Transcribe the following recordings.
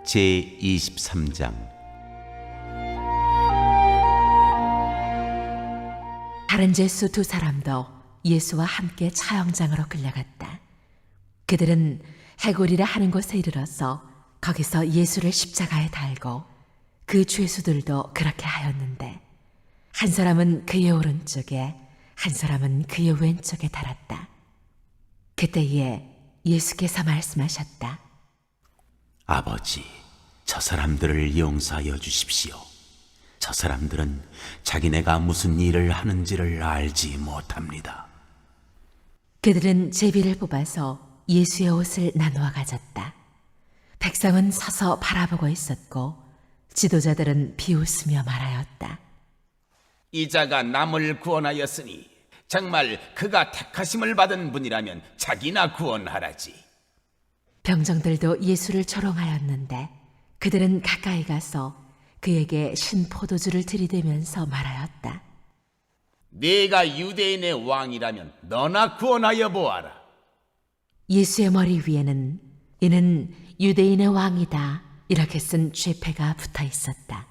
제23장. 다른 죄수 두 사람도 예수와 함께 처형장으로 끌려갔다. 그들은 해골이라 하는 곳에 이르러서 거기서 예수를 십자가에 달고 그 죄수들도 그렇게 하였는데 한 사람은 그의 오른쪽에 한 사람은 그의 왼쪽에 달았다. 그때에 예수께서 말씀하셨다. 아버지, 저 사람들을 용서하여 주십시오. 저 사람들은 자기네가 무슨 일을 하는지를 알지 못합니다. 그들은 제비를 뽑아서 예수의 옷을 나누어 가졌다. 백성은 서서 바라보고 있었고 지도자들은 비웃으며 말하였다. 이자가 남을 구원하였으니 정말 그가 택하심을 받은 분이라면 자기나 구원하라지. 병정들도 예수를 조롱하였는데 그들은 가까이 가서 그에게 신 포도주를 들이대면서 말하였다. 네가 유대인의 왕이라면 너나 구원하여 보아라. 예수의 머리 위에는 이는 유대인의 왕이다 이렇게 쓴 죄패가 붙어 있었다.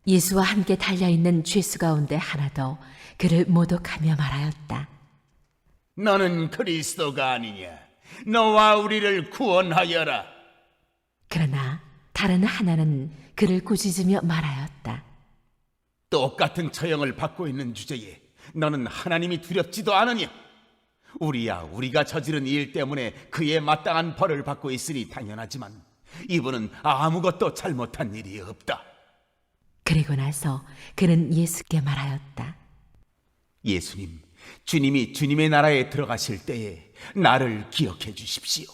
예수와 함께 달려있는 죄수 가운데 하나도 그를 모독하며 말하였다. 너는 그리스도가 아니냐? 너와 우리를 구원하여라. 그러나 다른 하나는 그를 꾸짖으며 말하였다. 똑같은 처형을 받고 있는 주제에 너는 하나님이 두렵지도 않으냐? 우리가 저지른 일 때문에 그에 마땅한 벌을 받고 있으니 당연하지만 이분은 아무것도 잘못한 일이 없다. 그리고 나서 그는 예수께 말하였다. 예수님, 주님이 주님의 나라에 들어가실 때에 나를 기억해 주십시오.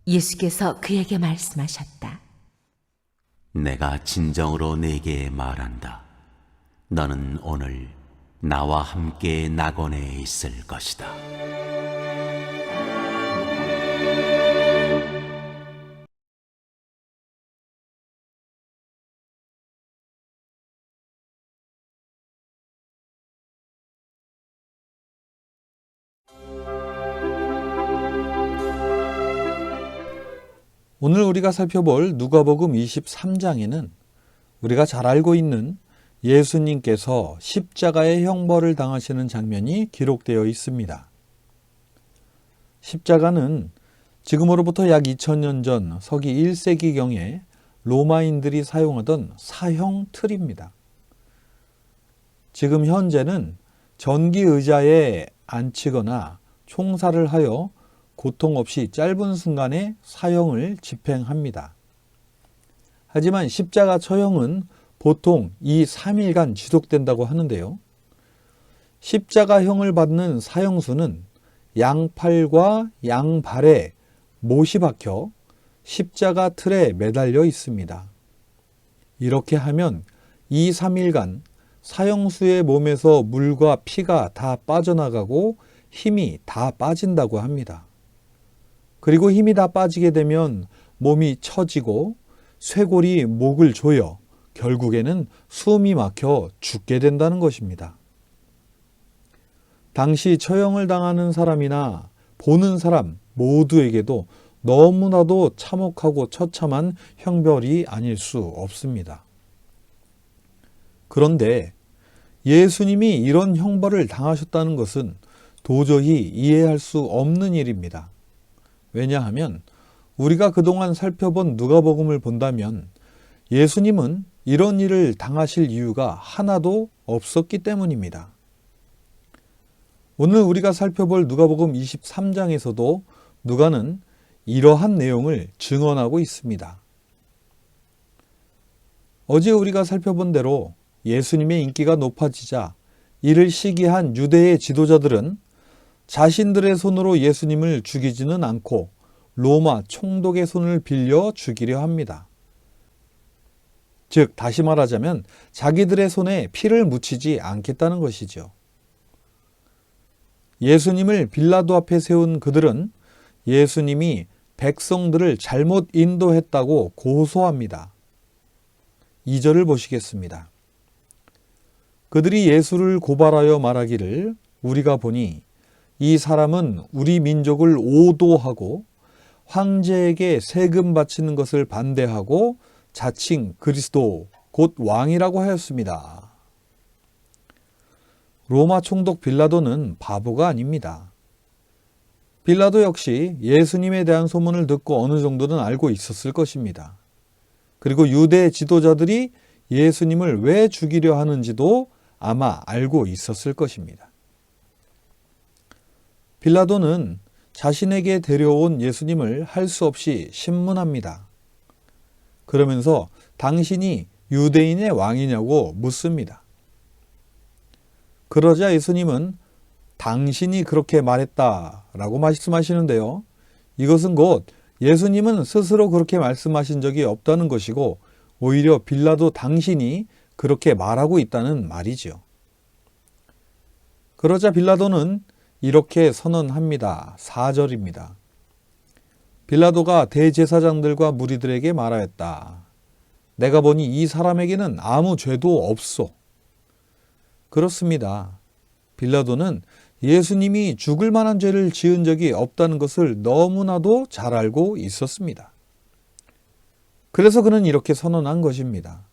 예수께서 그에게 말씀하셨다. 내가 진정으로 네게 말한다. 너는 오늘 나와 함께 낙원에 있을 것이다. 오늘 우리가 살펴볼 누가복음 23장에는 우리가 잘 알고 있는 예수님께서 십자가의 형벌을 당하시는 장면이 기록되어 있습니다. 십자가는 지금으로부터 약 2000년 전 서기 1세기경에 로마인들이 사용하던 사형 틀입니다. 지금 현재는 전기 의자에 앉히거나 총살을 하여 고통 없이 짧은 순간에 사형을 집행합니다. 하지만 십자가 처형은 보통 2-3일간 지속된다고 하는데요. 십자가형을 받는 사형수는 양팔과 양발에 못이 박혀 십자가 틀에 매달려 있습니다. 이렇게 하면 2-3일간 사형수의 몸에서 물과 피가 다 빠져나가고 힘이 다 빠진다고 합니다. 그리고 힘이 다 빠지게 되면 몸이 처지고 쇄골이 목을 조여 결국에는 숨이 막혀 죽게 된다는 것입니다. 당시 처형을 당하는 사람이나 보는 사람 모두에게도 너무나도 참혹하고 처참한 형벌이 아닐 수 없습니다. 그런데 예수님이 이런 형벌을 당하셨다는 것은 도저히 이해할 수 없는 일입니다. 왜냐하면 우리가 그동안 살펴본 누가복음을 본다면 예수님은 이런 일을 당하실 이유가 하나도 없었기 때문입니다. 오늘 우리가 살펴볼 누가복음 23장에서도 누가는 이러한 내용을 증언하고 있습니다. 어제 우리가 살펴본 대로 예수님의 인기가 높아지자 이를 시기한 유대의 지도자들은 자신들의 손으로 예수님을 죽이지는 않고 로마 총독의 손을 빌려 죽이려 합니다. 즉 다시 말하자면 자기들의 손에 피를 묻히지 않겠다는 것이죠. 예수님을 빌라도 앞에 세운 그들은 예수님이 백성들을 잘못 인도했다고 고소합니다. 2절을 보시겠습니다. 그들이 예수를 고발하여 말하기를 우리가 보니 이 사람은 우리 민족을 오도하고 황제에게 세금 바치는 것을 반대하고 자칭 그리스도 곧 왕이라고 하였습니다. 로마 총독 빌라도는 바보가 아닙니다. 빌라도 역시 예수님에 대한 소문을 듣고 어느 정도는 알고 있었을 것입니다. 그리고 유대 지도자들이 예수님을 왜 죽이려 하는지도 아마 알고 있었을 것입니다. 빌라도는 자신에게 데려온 예수님을 할 수 없이 신문합니다. 그러면서 당신이 유대인의 왕이냐고 묻습니다. 그러자 예수님은 당신이 그렇게 말했다라고 말씀하시는데요. 이것은 곧 예수님은 스스로 그렇게 말씀하신 적이 없다는 것이고 오히려 빌라도 당신이 그렇게 말하고 있다는 말이지요. 그러자 빌라도는 이렇게 선언합니다. 4절입니다. 빌라도가 대제사장들과 무리들에게 말하였다. 내가 보니 이 사람에게는 아무 죄도 없소. 그렇습니다. 빌라도는 예수님이 죽을 만한 죄를 지은 적이 없다는 것을 너무나도 잘 알고 있었습니다. 그래서 그는 이렇게 선언한 것입니다.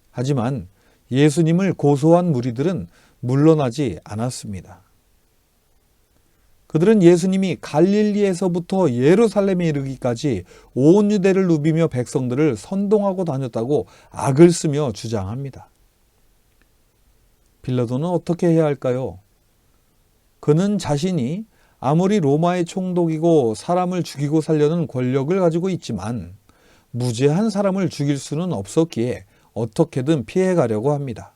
하지만 예수님을 고소한 무리들은 물러나지 않았습니다. 그들은 예수님이 갈릴리에서부터 예루살렘에 이르기까지 온 유대를 누비며 백성들을 선동하고 다녔다고 악을 쓰며 주장합니다. 빌라도는 어떻게 해야 할까요? 그는 자신이 아무리 로마의 총독이고 사람을 죽이고 살려는 권력을 가지고 있지만 무죄한 사람을 죽일 수는 없었기에 어떻게든 피해가려고 합니다.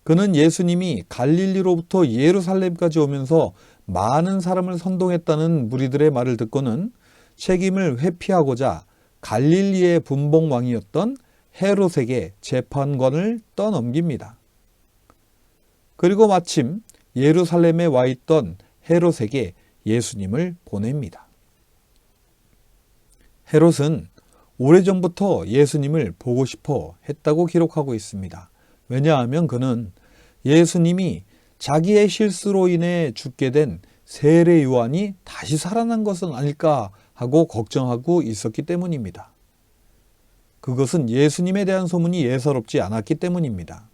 그는 예수님이 갈릴리로부터 예루살렘까지 오면서 많은 사람을 선동했다는 무리들의 말을 듣고는 책임을 회피하고자 갈릴리의 분봉왕이었던 헤롯에게 재판관을 떠넘깁니다. 그리고 마침 예루살렘에 와 있던 헤롯에게 예수님을 보냅니다. 헤롯은 오래전부터 예수님을 보고 싶어 했다고 기록하고 있습니다. 왜냐하면 그는 예수님이 자기의 실수로 인해 죽게 된 세례 요한이 다시 살아난 것은 아닐까 하고 걱정하고 있었기 때문입니다. 그것은 예수님에 대한 소문이 예사롭지 않았기 때문입니다.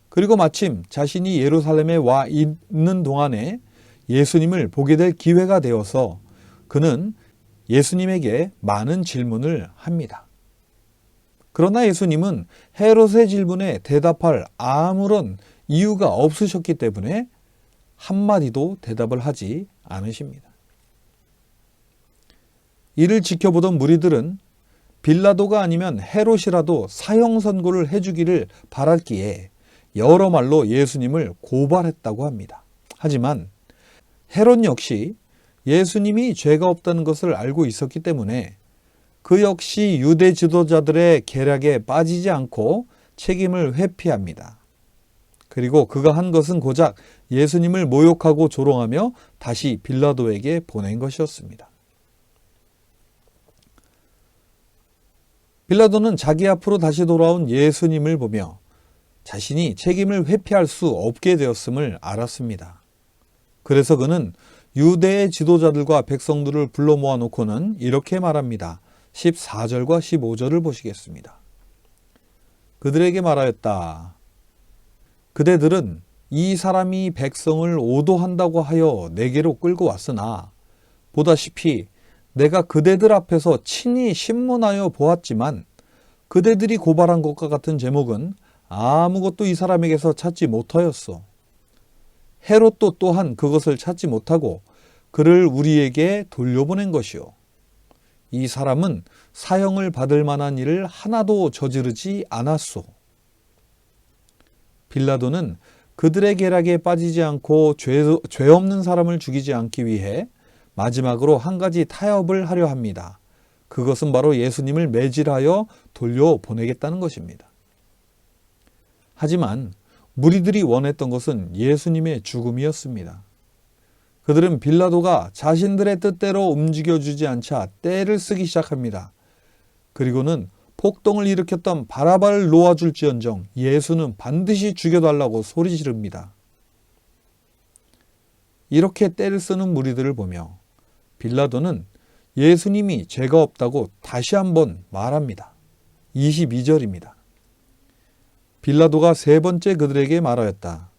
그리고 마침 자신이 예루살렘에 와 있는 동안에 예수님을 보게 될 기회가 되어서 그는 예수님에게 많은 질문을 합니다. 그러나 예수님은 헤롯의 질문에 대답할 아무런 이유가 없으셨기 때문에 한마디도 대답을 하지 않으십니다. 이를 지켜보던 무리들은 빌라도가 아니면 헤롯이라도 사형 선고를 해주기를 바랐기에 여러 말로 예수님을 고발했다고 합니다. 하지만 헤롯 역시 예수님이 죄가 없다는 것을 알고 있었기 때문에 그 역시 유대 지도자들의 계략에 빠지지 않고 책임을 회피합니다. 그리고 그가 한 것은 고작 예수님을 모욕하고 조롱하며 다시 빌라도에게 보낸 것이었습니다. 빌라도는 자기 앞으로 다시 돌아온 예수님을 보며 자신이 책임을 회피할 수 없게 되었음을 알았습니다. 그래서 그는 유대의 지도자들과 백성들을 불러 모아놓고는 이렇게 말합니다. 14절과 15절을 보시겠습니다. 그들에게 말하였다. 그대들은 이 사람이 백성을 오도한다고 하여 내게로 끌고 왔으나 보다시피 내가 그대들 앞에서 친히 신문하여 보았지만 그대들이 고발한 것과 같은 제목은 아무것도 이 사람에게서 찾지 못하였소. 헤롯도 또한 그것을 찾지 못하고 그를 우리에게 돌려보낸 것이요. 이 사람은 사형을 받을 만한 일을 하나도 저지르지 않았소. 빌라도는 그들의 계략에 빠지지 않고 죄 없는 사람을 죽이지 않기 위해 마지막으로 한 가지 타협을 하려 합니다. 그것은 바로 예수님을 매질하여 돌려보내겠다는 것입니다. 하지만 무리들이 원했던 것은 예수님의 죽음이었습니다. 그들은 빌라도가 자신들의 뜻대로 움직여주지 않자 떼를 쓰기 시작합니다. 그리고는 폭동을 일으켰던 바라바를 놓아줄지언정 예수는 반드시 죽여달라고 소리 지릅니다. 이렇게 떼를 쓰는 무리들을 보며 빌라도는 예수님이 죄가 없다고 다시 한번 말합니다. 22절입니다. 빌라도가 세 번째 그들에게 말하였다.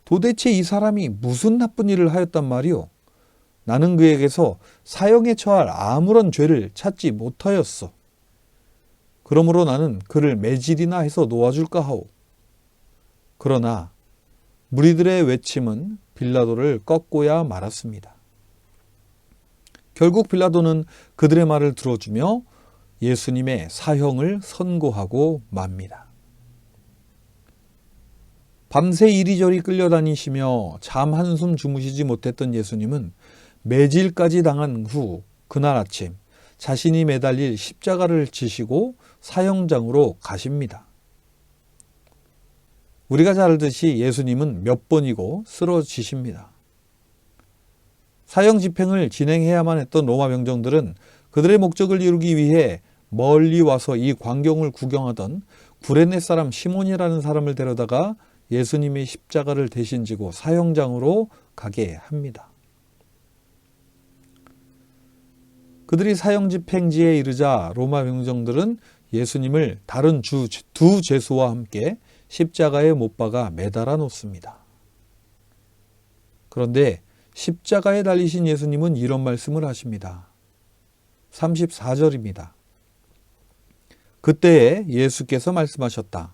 도대체 이 사람이 무슨 나쁜 일을 하였단 말이오? 나는 그에게서 사형에 처할 아무런 죄를 찾지 못하였어. 그러므로 나는 그를 매질이나 해서 놓아줄까 하오. 그러나 무리들의 외침은 빌라도를 꺾고야 말았습니다. 결국 빌라도는 그들의 말을 들어주며 예수님의 사형을 선고하고 맙니다. 밤새 이리저리 끌려다니시며 잠 한숨 주무시지 못했던 예수님은 매질까지 당한 후 그날 아침 자신이 매달릴 십자가를 지시고 사형장으로 가십니다. 우리가 잘 알듯이 예수님은 몇 번이고 쓰러지십니다. 사형 집행을 진행해야만 했던 로마 병정들은 그들의 목적을 이루기 위해 멀리 와서 이 광경을 구경하던 구레네 사람 시몬이라는 사람을 데려다가 예수님의 십자가를 대신 지고 사형장으로 가게 합니다. 그들이 사형 집행지에 이르자 로마 병정들은 예수님을 다른 두 죄수와 함께 십자가에 못 박아 매달아 놓습니다. 그런데 십자가에 달리신 예수님은 이런 말씀을 하십니다. 34절입니다. 그때에 예수께서 말씀하셨다.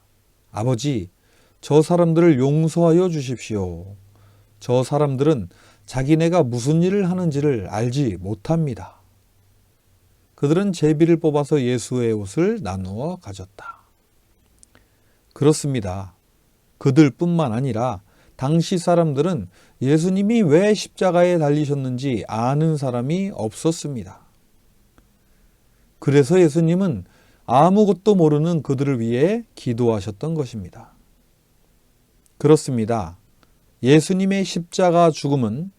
아버지, 저 사람들을 용서하여 주십시오. 저 사람들은 자기네가 무슨 일을 하는지를 알지 못합니다. 그들은 제비를 뽑아서 예수의 옷을 나누어 가졌다. 그렇습니다. 그들뿐만 아니라 당시 사람들은 예수님이 왜 십자가에 달리셨는지 아는 사람이 없었습니다. 그래서 예수님은 아무것도 모르는 그들을 위해 기도하셨던 것입니다. 그렇습니다. 예수님의 십자가 죽음은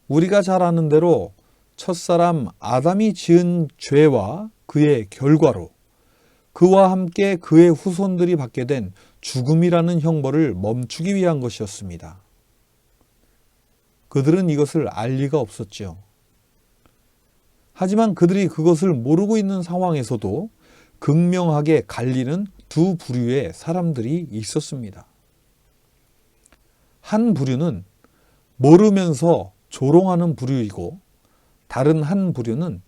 우리가 잘 아는 대로 첫사람 아담이 지은 죄와 그의 결과로 그와 함께 그의 후손들이 받게 된 죽음이라는 형벌을 멈추기 위한 것이었습니다. 그들은 이것을 알 리가 없었죠. 하지만 그들이 그것을 모르고 있는 상황에서도 극명하게 갈리는 두 부류의 사람들이 있었습니다. 한 부류는 모르면서 조롱하는 부류이고 다른 한 부류는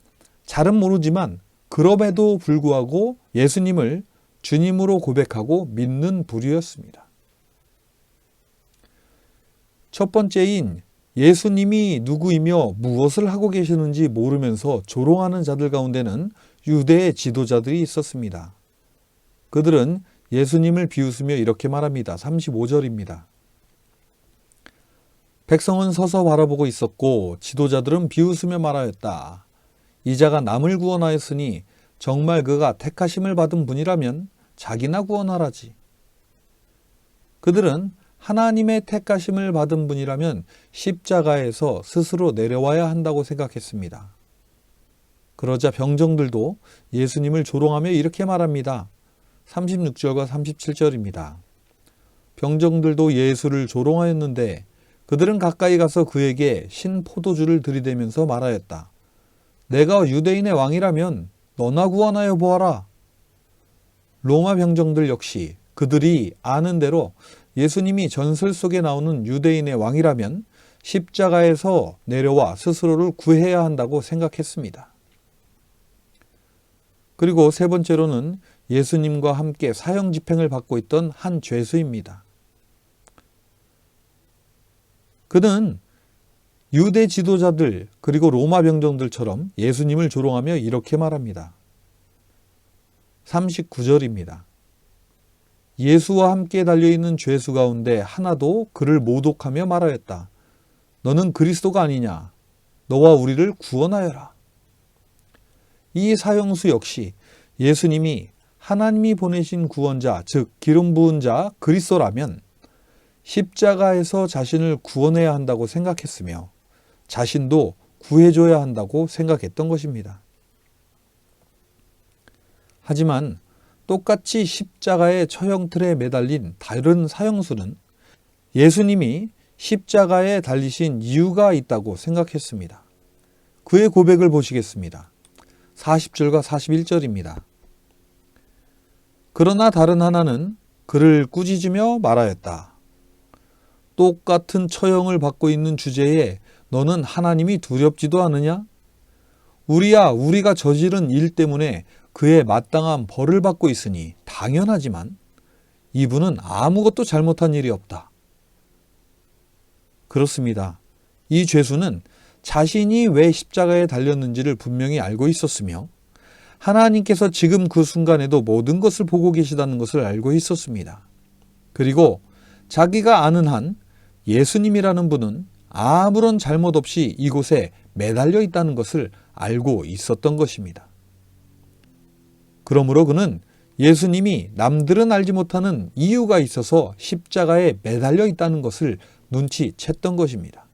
잘은 모르지만 그럼에도 불구하고 예수님을 주님으로 고백하고 믿는 부류였습니다. 첫 번째인 예수님이 누구이며 무엇을 하고 계시는지 모르면서 조롱하는 자들 가운데는 유대의 지도자들이 있었습니다. 그들은 예수님을 비웃으며 이렇게 말합니다. 35절입니다. 백성은 서서 바라보고 있었고 지도자들은 비웃으며 말하였다. 이 자가 남을 구원하였으니 정말 그가 택하심을 받은 분이라면 자기나 구원하라지. 그들은 하나님의 택하심을 받은 분이라면 십자가에서 스스로 내려와야 한다고 생각했습니다. 그러자 병정들도 예수님을 조롱하며 이렇게 말합니다. 36절과 37절입니다. 병정들도 예수를 조롱하였는데 그들은 가까이 가서 그에게 신 포도주를 들이대면서 말하였다. 내가 유대인의 왕이라면 너나 구원하여 보아라. 로마 병정들 역시 그들이 아는 대로 예수님이 전설 속에 나오는 유대인의 왕이라면 십자가에서 내려와 스스로를 구해야 한다고 생각했습니다. 그리고 세 번째로는 예수님과 함께 사형 집행을 받고 있던 한 죄수입니다. 그는 유대 지도자들 그리고 로마 병정들처럼 예수님을 조롱하며 이렇게 말합니다. 39절입니다. 예수와 함께 달려있는 죄수 가운데 하나도 그를 모독하며 말하였다. 너는 그리스도가 아니냐? 너와 우리를 구원하여라. 이 사형수 역시 예수님이 하나님이 보내신 구원자, 즉 기름 부은 자 그리스도라면 십자가에서 자신을 구원해야 한다고 생각했으며 자신도 구해줘야 한다고 생각했던 것입니다. 하지만 똑같이 십자가의 처형틀에 매달린 다른 사형수는 예수님이 십자가에 달리신 이유가 있다고 생각했습니다. 그의 고백을 보시겠습니다. 40절과 41절입니다. 그러나 다른 하나는 그를 꾸짖으며 말하였다. 똑같은 처형을 받고 있는 주제에 너는 하나님이 두렵지도 않으냐? 우리야 우리가 저지른 일 때문에 그의 마땅한 벌을 받고 있으니 당연하지만 이분은 아무것도 잘못한 일이 없다. 그렇습니다. 이 죄수는 자신이 왜 십자가에 달렸는지를 분명히 알고 있었으며 하나님께서 지금 그 순간에도 모든 것을 보고 계시다는 것을 알고 있었습니다. 그리고 자기가 아는 한 예수님이라는 분은 아무런 잘못 없이 이곳에 매달려 있다는 것을 알고 있었던 것입니다. 그러므로 그는 예수님이 남들은 알지 못하는 이유가 있어서 십자가에 매달려 있다는 것을 눈치챘던 것입니다.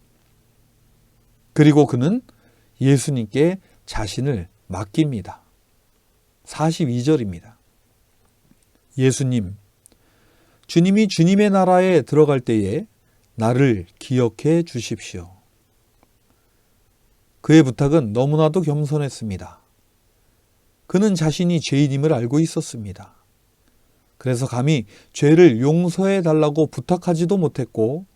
그리고 그는 예수님께 자신을 맡깁니다. 42절입니다. 예수님, 주님이 주님의 나라에 들어갈 때에 나를 기억해 주십시오. 그의 부탁은 너무나도 겸손했습니다. 그는 자신이 죄인임을 알고 있었습니다. 그래서 감히 죄를 용서해 달라고 부탁하지도 못했고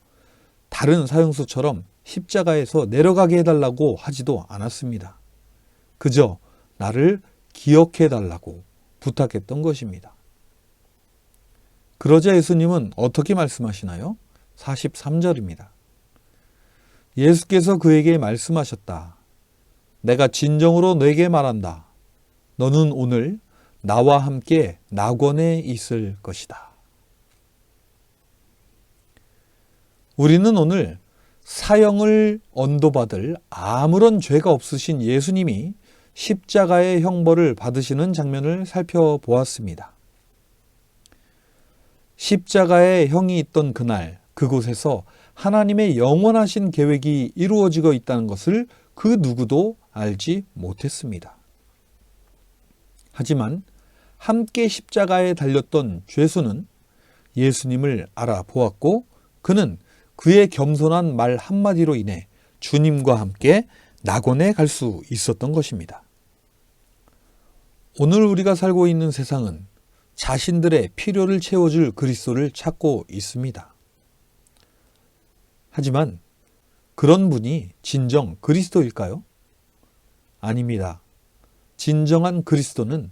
다른 사형수처럼 십자가에서 내려가게 해달라고 하지도 않았습니다. 그저 나를 기억해 달라고 부탁했던 것입니다. 그러자 예수님은 어떻게 말씀하시나요? 43절입니다. 예수께서 그에게 말씀하셨다. 내가 진정으로 너에게 말한다. 너는 오늘 나와 함께 낙원에 있을 것이다. 우리는 오늘 사형을 언도받을 아무런 죄가 없으신 예수님이 십자가의 형벌을 받으시는 장면을 살펴보았습니다. 십자가의 형이 있던 그날 그곳에서 하나님의 영원하신 계획이 이루어지고 있다는 것을 그 누구도 알지 못했습니다. 하지만 함께 십자가에 달렸던 죄수는 예수님을 알아보았고 그는 그의 겸손한 말 한마디로 인해 주님과 함께 낙원에 갈 수 있었던 것입니다. 오늘 우리가 살고 있는 세상은 자신들의 필요를 채워줄 그리스도를 찾고 있습니다. 하지만 그런 분이 진정 그리스도일까요? 아닙니다. 진정한 그리스도는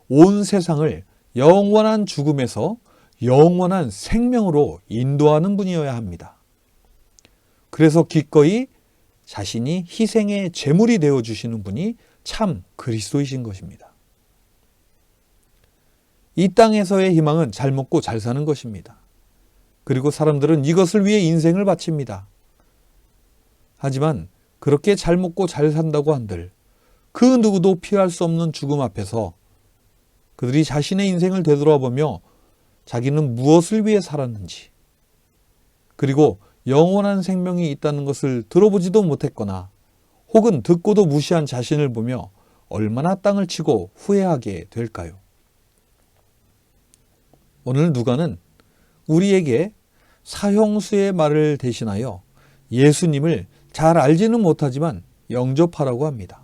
온 세상을 영원한 죽음에서 영원한 생명으로 인도하는 분이어야 합니다. 그래서 기꺼이 자신이 희생의 제물이 되어주시는 분이 참 그리스도이신 것입니다. 이 땅에서의 희망은 잘 먹고 잘 사는 것입니다. 그리고 사람들은 이것을 위해 인생을 바칩니다. 하지만 그렇게 잘 먹고 잘 산다고 한들 그 누구도 피할 수 없는 죽음 앞에서 그들이 자신의 인생을 되돌아보며 자기는 무엇을 위해 살았는지 그리고 영원한 생명이 있다는 것을 들어보지도 못했거나 혹은 듣고도 무시한 자신을 보며 얼마나 땅을 치고 후회하게 될까요? 오늘 누가는 우리에게 사형수의 말을 대신하여 예수님을 잘 알지는 못하지만 영접하라고 합니다.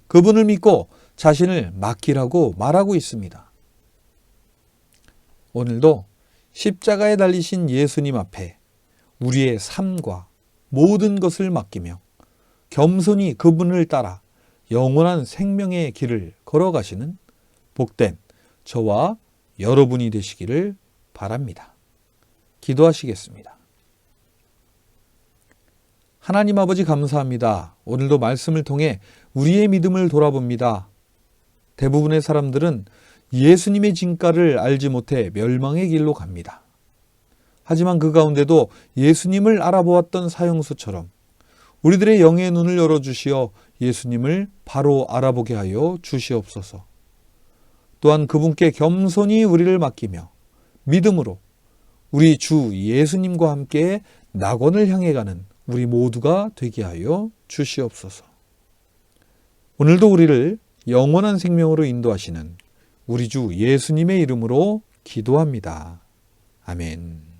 그분을 믿고 자신을 맡기라고 말하고 있습니다. 오늘도 십자가에 달리신 예수님 앞에 우리의 삶과 모든 것을 맡기며 겸손히 그분을 따라 영원한 생명의 길을 걸어가시는 복된 저와 여러분이 되시기를 바랍니다. 기도하시겠습니다. 하나님 아버지 감사합니다. 오늘도 말씀을 통해 우리의 믿음을 돌아봅니다. 대부분의 사람들은 예수님의 진가를 알지 못해 멸망의 길로 갑니다. 하지만 그 가운데도 예수님을 알아보았던 사형수처럼 우리들의 영의 눈을 열어주시어 예수님을 바로 알아보게 하여 주시옵소서. 또한 그분께 겸손히 우리를 맡기며 믿음으로 우리 주 예수님과 함께 낙원을 향해 가는 우리 모두가 되게 하여 주시옵소서. 오늘도 우리를 영원한 생명으로 인도하시는 우리 주 예수님의 이름으로 기도합니다. 아멘.